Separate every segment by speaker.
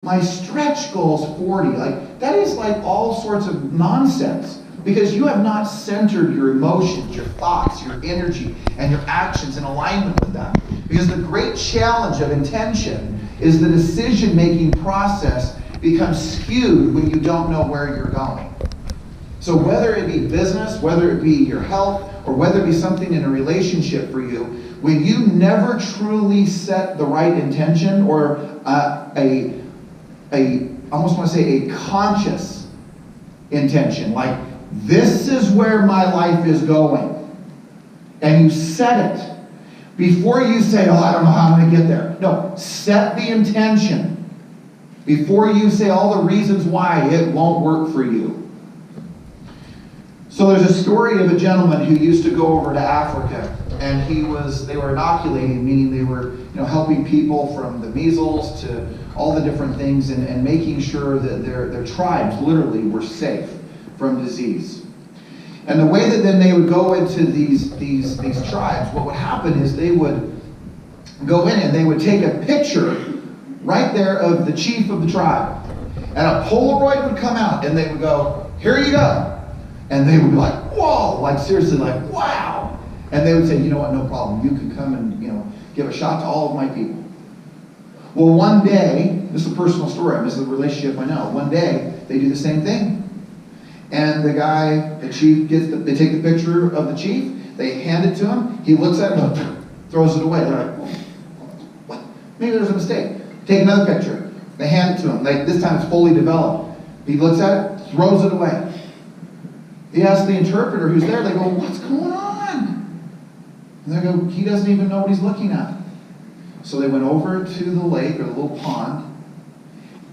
Speaker 1: My stretch goal is 40. Like, that is like all sorts of nonsense, because you have not centered your emotions, your thoughts, your energy, and your actions in alignment with that. Because the great challenge of intention is the decision-making process becomes skewed when you don't know where you're going. So whether it be business, whether it be your health, or whether it be something in a relationship for you, when you never truly set the right intention, or I almost want to say a conscious intention, like this is where my life is going, and you set it before you say, oh, I don't know how I'm going to get there. No, set the intention before you say all the reasons why it won't work for you. So there's a story of a gentleman who used to go over to Africa, and they were inoculating, meaning they were helping people from the measles to all the different things, and making sure that their tribes literally were safe from disease. And the way that then they would go into these tribes, what would happen is they would go in and they would take a picture right there of the chief of the tribe, and a Polaroid would come out, and they would go, here you go. And they would be like, whoa, like seriously, like, wow. And they would say, you know what, no problem. You can come and give a shot to all of my people. Well, one day, this is a personal story, this is a relationship I know. One day, they do the same thing. And the chief they take the picture of the chief, they hand it to him, he looks at it, throws it away. They're like, what? Maybe there's a mistake. Take another picture. They hand it to him. This time it's fully developed. He looks at it, throws it away. He asks the interpreter who's there, they go, what's going on? And they go, he doesn't even know what he's looking at. So they went over to the lake or the little pond,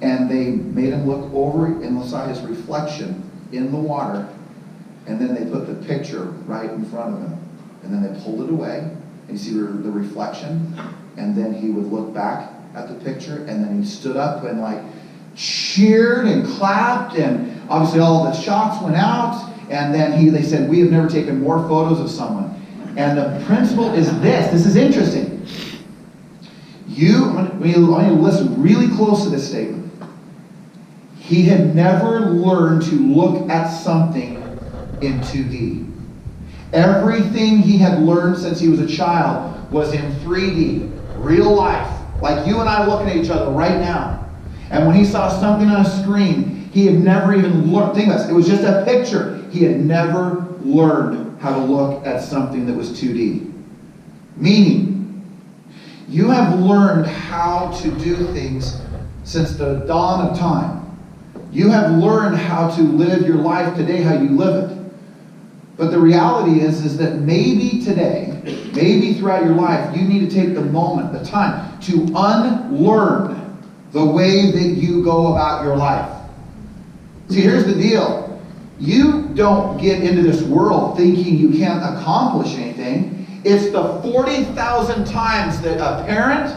Speaker 1: and they made him look over and saw his reflection in the water, and then they put the picture right in front of him. And then they pulled it away, and you see the reflection, and then he would look back at the picture, and then he stood up and cheered and clapped, and obviously all the shots went out. And then they said, we have never taken more photos of someone. And the principle is this is interesting. I want you to listen really close to this statement. He had never learned to look at something in 2D. Everything he had learned since he was a child was in 3D, real life, like you and I looking at each other right now. And when he saw something on a screen, he had never even learned. Think about this. It was just a picture. He had never learned how to look at something that was 2D. Meaning, you have learned how to do things since the dawn of time. You have learned how to live your life today, how you live it. But the reality is that maybe today, maybe throughout your life, you need to take the moment, the time, to unlearn the way that you go about your life. See, here's the deal. You don't get into this world thinking you can't accomplish anything. It's the 40,000 times that a parent,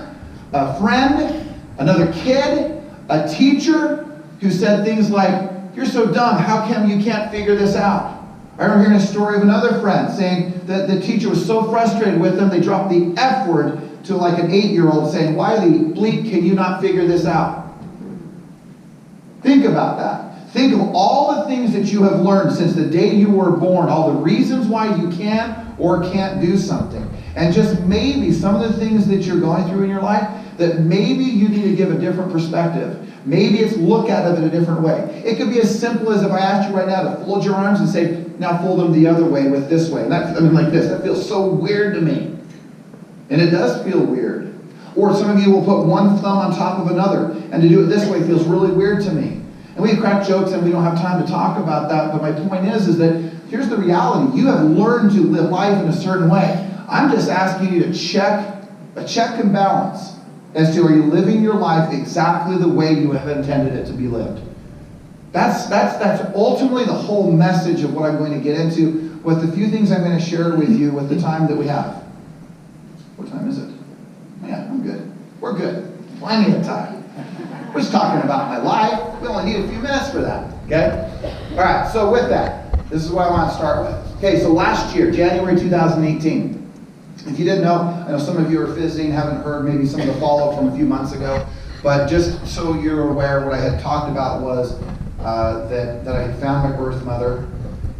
Speaker 1: a friend, another kid, a teacher who said things like, you're so dumb, how come you can't figure this out? I remember hearing a story of another friend saying that the teacher was so frustrated with them, they dropped the F word to an 8-year-old saying, why the bleep can you not figure this out? Think about that. Think of all the things that you have learned since the day you were born, all the reasons why you can or can't do something. And just maybe some of the things that you're going through in your life, that maybe you need to give a different perspective. Maybe it's look at it in a different way. It could be as simple as if I asked you right now to fold your arms and say, now fold them the other way with this way. And like this. That feels so weird to me. And it does feel weird. Or some of you will put one thumb on top of another, and to do it this way feels really weird to me. And we crack jokes and we don't have time to talk about that, but my point is that here's the reality. You have learned to live life in a certain way. I'm just asking you to check and balance as to, are you living your life exactly the way you have intended it to be lived? That's ultimately the whole message of what I'm going to get into with the few things I'm going to share with you with the time that we have. What time is it? Yeah, I'm good. We're good. Plenty of time. We're just talking about my life. We only need a few minutes for that, okay? All right, so with that, this is what I want to start with. Okay, so last year, January 2018, if you didn't know, I know some of you are visiting, haven't heard maybe some of the follow-up from a few months ago, But just so you're aware, what I had talked about was that I had found my birth mother,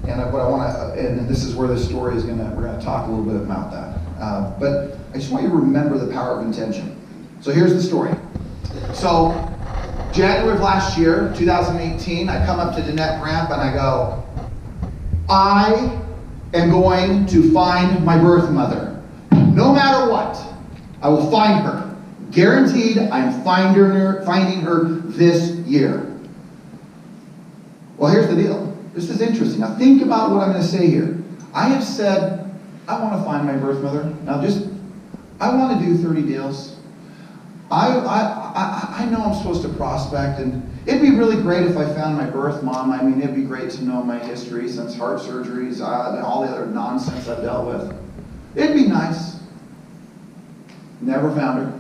Speaker 1: and what I want to, and this is where the story is we're going to talk a little bit about that. But I just want you to remember the power of intention. So here's the story. So January of last year, 2018, I come up to Danette Ramp and I go, I am going to find my birth mother. No matter what, I will find her. Guaranteed, I'm finding her this year. Well, here's the deal. This is interesting. Now think about what I'm going to say here. I have said, I want to find my birth mother. Now I want to do 30 deals. I know I'm supposed to prospect, and it'd be really great if I found my birth mom. I mean, it'd be great to know my history since heart surgeries and all the other nonsense I've dealt with. It'd be nice. Never found her.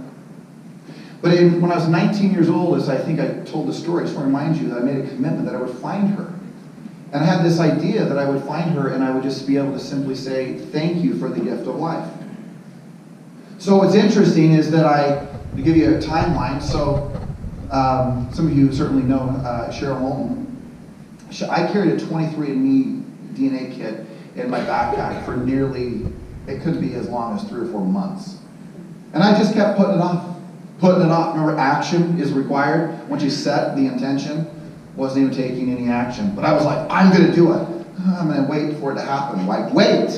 Speaker 1: But when I was 19 years old, as I think I told the story, I just want to remind you that I made a commitment that I would find her. And I had this idea that I would find her and I would just be able to simply say, thank you for the gift of life. So what's interesting is that to give you a timeline, so some of you certainly know Cheryl Moulton. I carried a 23andMe DNA kit in my backpack for nearly, it could be as long as 3 or 4 months. And I just kept putting it off. Remember, action is required. Once you set the intention, wasn't even taking any action. But I was like, I'm going to do it. I'm going to wait for it to happen. Like, wait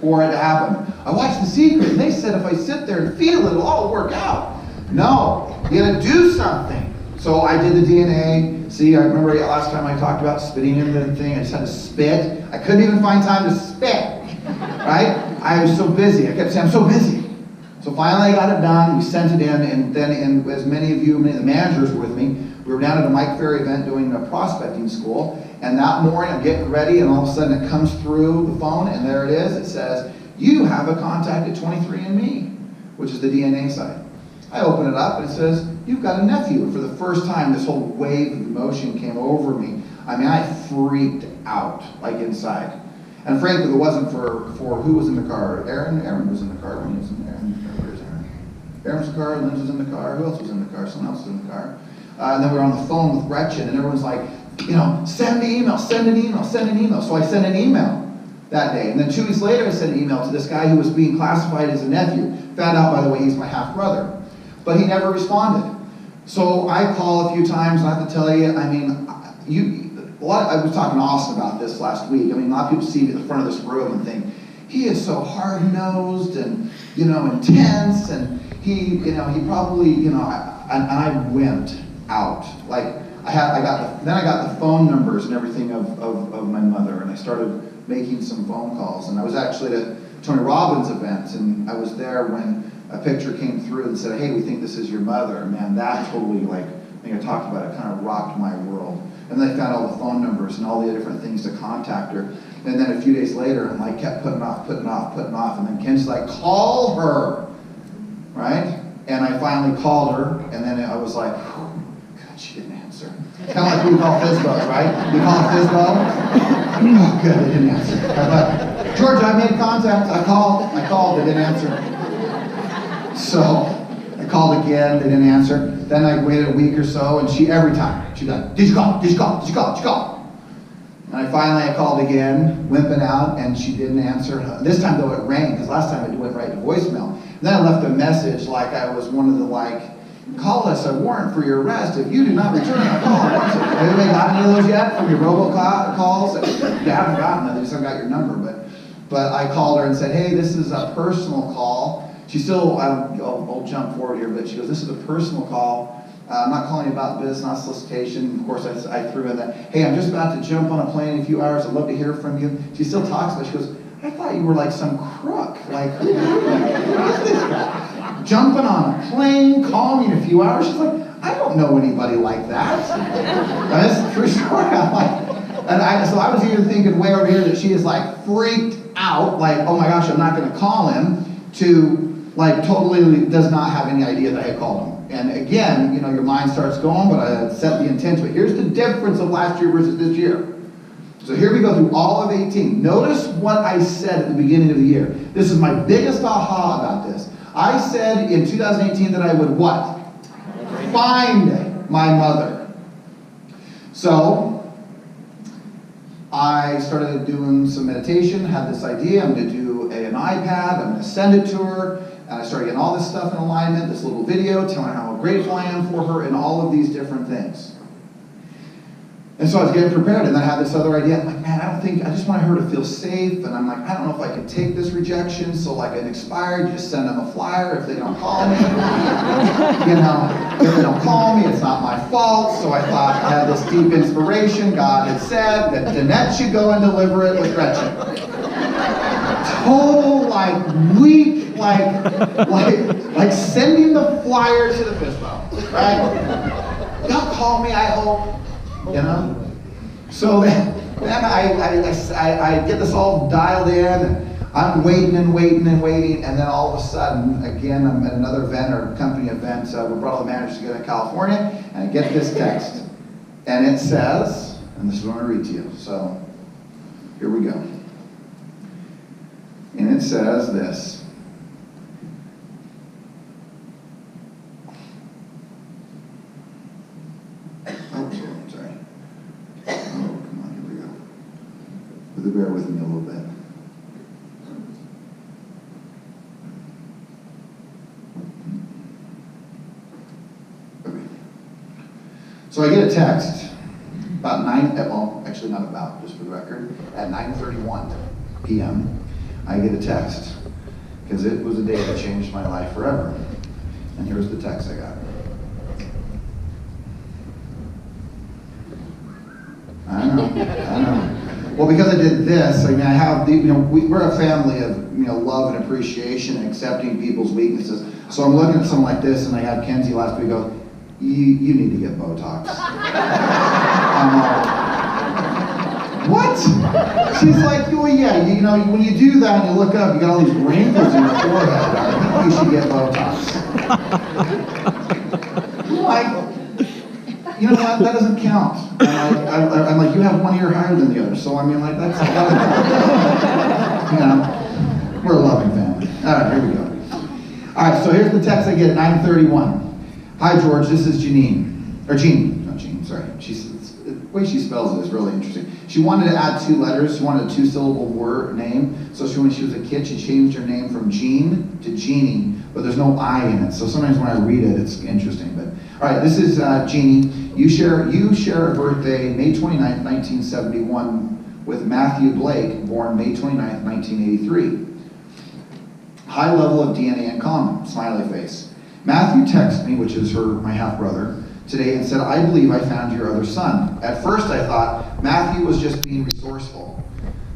Speaker 1: for it to happen. I watched The Secret, and they said if I sit there and feel it, it'll all work out. No, you got to do something. So I did the DNA. See, I remember last time I talked about spitting in the thing. I just had to spit. I couldn't even find time to spit. Right? I was so busy. I kept saying, I'm so busy. So finally I got it done, we sent it in, and then as many of the managers were with me, we were down at a Mike Ferry event doing a prospecting school, and that morning I'm getting ready, and all of a sudden it comes through the phone, and there it is. It says, you have a contact at 23andMe, which is the DNA site. I open it up, and it says, you've got a nephew. And for the first time, this whole wave of emotion came over me. I mean, I freaked out, like inside. And frankly, it wasn't for who was in the car. Aaron was in the car when he was in there. Where's Aaron? Aaron was in the car, Lynn was in the car, who else was in the car? Someone else was in the car. And then we were on the phone with Gretchen, and everyone's like, send the email, send an email, send an email. So I sent an email that day. And then 2 weeks later, I sent an email to this guy who was being classified as a nephew. Found out, by the way, he's my half-brother. But he never responded. So I called a few times, and I have to tell you, I mean, I was talking to Austin about this last week. I mean, a lot of people see me at the front of this room and think, he is so hard-nosed and, intense, and he probably, and I went out. Like, I got the phone numbers and everything of my mother, and I started making some phone calls. And I was actually at a Tony Robbins event, and I was there when a picture came through and said, hey, we think this is your mother. And man, that totally, I think I talked about it, kind of rocked my world. And then I found all the phone numbers and all the different things to contact her. And then a few days later, I'm like, kept putting off. And then Ken's like, call her, right? And I finally called her, and then I was like, God, she didn't answer. Kind of like we call Fizbo, right? We call it Fizbo. Oh, good, they didn't answer. But, Georgia, I made contact. I called, they didn't answer. So I called again, they didn't answer. Then I waited a week or so, and every time, she'd like, did you call? And I called again, wimping out, and she didn't answer. This time, though, it rang, because last time it went right to voicemail. And then I left a message like I was one of the, call us a warrant for your arrest if you do not return our call. Have anybody got any of those yet from your robocalls? You haven't gotten them, they just haven't got your number. But I called her and said, hey, this is a personal call. She still, I'll jump forward here, but she goes, this is a personal call. I'm not calling you about business, not solicitation. Of course, I threw in that, hey, I'm just about to jump on a plane in a few hours. I'd love to hear from you. She still talks about it. She goes, I thought you were like some crook. Like, who is this guy? Jumping on a plane, calling me in a few hours. She's like, I don't know anybody like that. That's a true story. I'm like, so I was even thinking way over here that she is like freaked out, like, oh my gosh, I'm not going to call him, to like totally does not have any idea that I had called him. And again, your mind starts going, but I set the intent to it. Here's the difference of last year versus this year. So here we go through all of 18. Notice what I said at the beginning of the year. This is my biggest aha about this. I said in 2018 that I would what? find my mother. So I started doing some meditation, had this idea, I'm going to do an iPad, I'm going to send it to her, and I started getting all this stuff in alignment, this little video telling her how grateful I am for her and all of these different things. And so I was getting prepared, and then I had this other idea. I'm like, man, I just want her to feel safe, and I'm like, I don't know if I can take this rejection, so like an expired, you just send them a flyer if they don't call me. You know, if they don't call me, it's not my fault. So I thought I had this deep inspiration. God had said that Danette should go and deliver it with Gretchen. Total, like, weak, like sending the flyer to the FISBO, right? Don't call me, I hope. You know? So then I get this all dialed in, and I'm waiting and waiting and waiting, and then all of a sudden, again, I'm at another event or company event, we brought all the managers together in California, and I get this text. And it says, and this is what I'm going to read to you, so here we go. And it says this. Bear with me a little bit. Okay. So I get a text about actually not about, just for the record, at 9:31 p.m. I get a text because it was a day that changed my life forever. And here's the text I got. I know. Well, because I did this, I mean, I have, we're a family of, love and appreciation and accepting people's weaknesses. So I'm looking at something like this, and I had Kenzie last week go, you need to get Botox. I'm like, what? She's like, well, yeah, when you do that and you look up, you got all these wrinkles in your forehead. I think you should get Botox. I'm like, you know what, that doesn't count. I'm like, you have one ear higher than the other. So I mean, like, that's, we're a loving family. All right, here we go. All right, so here's the text I get at 9:31. Hi, George, this is Janine. Or Jean, not Jean, sorry. The way she spells it is really interesting. She wanted to add 2 letters. She wanted a 2-syllable word name. So when she was a kid, she changed her name from Jean to Jeannie, but there's no I in it. So sometimes when I read it, it's interesting. But all right, this is Jeannie. You share a birthday, May 29th, 1971, with Matthew Blake, born May 29th, 1983. High level of DNA in common, smiley face. Matthew texted me, which is my half-brother, today and said, I believe I found your other son. At first I thought Matthew was just being resourceful,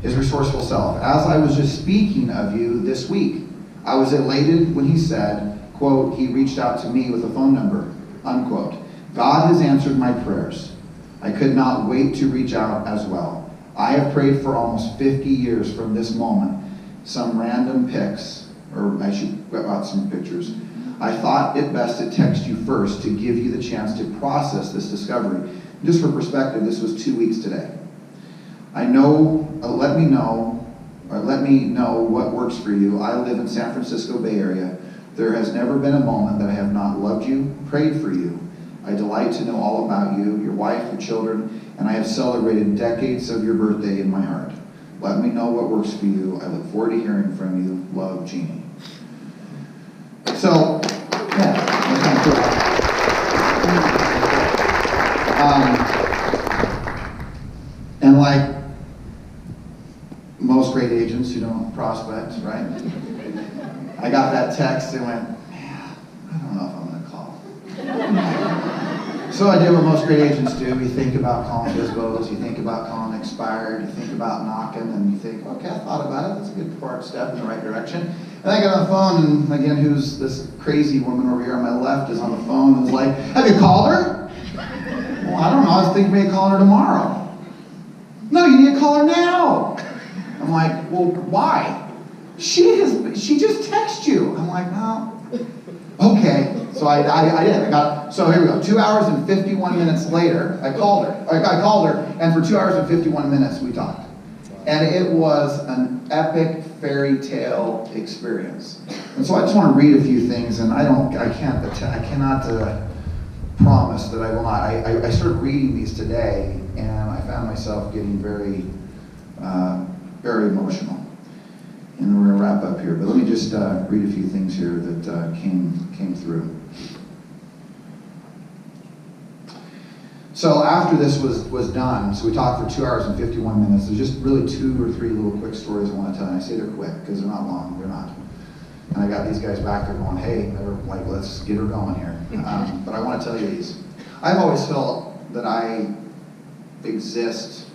Speaker 1: his resourceful self. As I was just speaking of you this week, I was elated when he said, quote, he reached out to me with a phone number, unquote. God has answered my prayers. I could not wait to reach out as well. I have prayed for almost 50 years from this moment. Some random pics, or I should grab out some pictures. I thought it best to text you first to give you the chance to process this discovery. Just for perspective, this was 2 weeks today. I know, let me know what works for you. I live in San Francisco Bay Area. There has never been a moment that I have not loved you, prayed for you. I delight to know all about you, your wife, your children, and I have celebrated decades of your birthday in my heart. Let me know what works for you. I look forward to hearing from you. Love, Jeannie. So, yeah, that's kind of cool. And like most great agents who don't prospect, right? I got that text and went, man, I don't know if I'm going to call. So I did what most great agents do. You think about calling FISBOs, you think about calling expired, you think about knocking, and you think, okay, I thought about it. That's a good step in the right direction. And I get on the phone, and again, who's this crazy woman over here on my left is on the phone and is like, have you called her? Well, I don't know. I was thinking maybe calling her tomorrow. No, you need to call her now. I'm like, well, why? She just texted you. I'm like, no. Okay. So I did. So here we go. 2 hours and 51 minutes later, I called her, and for 2 hours and 51 minutes we talked. And it was an epic fairy tale experience. And so I just want to read a few things, and I cannot promise that I will not. I started reading these today, and I found myself getting very, very emotional. And we're going to wrap up here, but let me just read a few things here that came through. So after this was done, so we talked for 2 hours and 51 minutes. There's just really 2 or 3 little quick stories I want to tell, and I say they're quick because they're not long. They're not. And I got these guys back there going, hey, they're like, let's get her going here. But I want to tell you these. I've always felt that I exist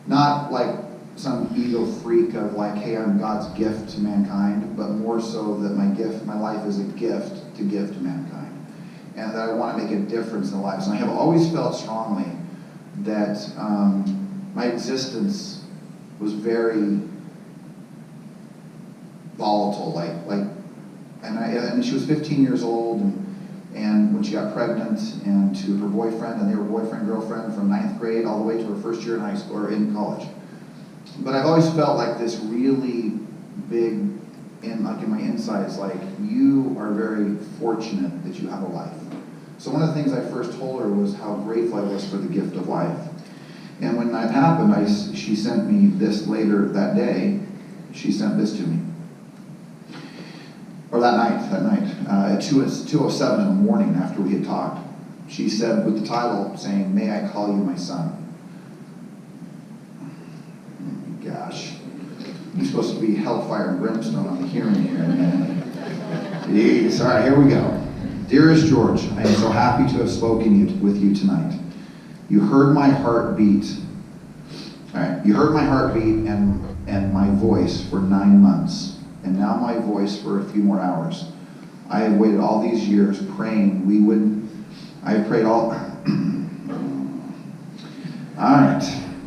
Speaker 1: not like some ego freak of like, hey, I'm God's gift to mankind, but more so that my life is a gift to give to mankind. And that I want to make a difference in their lives. And I have always felt strongly that my existence was very volatile, and she was 15 years old, and when she got pregnant, and to her boyfriend, and they were boyfriend girlfriend from 9th grade all the way to her first year in high school or in college. But I've always felt like this really big, in my insides, like, you are very fortunate that you have a life. So one of the things I first told her was how grateful I was for the gift of life. And when that happened, she sent me this later that day. She sent this to me. Or that night, at 2:07 in the morning after we had talked. She said, with the title saying, "May I call you my son?" Oh, gosh. You're supposed to be hellfire and brimstone on the hearing here. Jeez. All right, here we go. Dearest George, I am so happy to have spoken with you tonight. You heard my heart beat. All right, you heard my heartbeat and my voice for 9 months. And now my voice for a few more hours. I have waited all these years praying we would, I have prayed all right,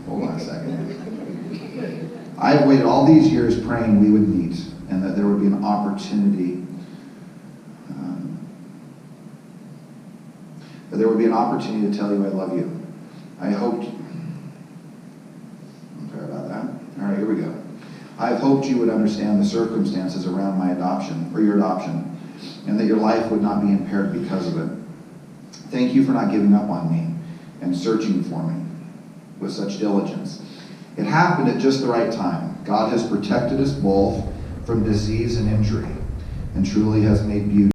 Speaker 1: hold on a second. I have waited all these years praying we would meet and that there would be an opportunity, to tell you I love you. I hoped, I'm sorry about that. All right, here we go. I have hoped you would understand the circumstances around my adoption, or your adoption, and that your life would not be impaired because of it. Thank you for not giving up on me and searching for me with such diligence. It happened at just the right time. God has protected us both from disease and injury, and truly has made beauty.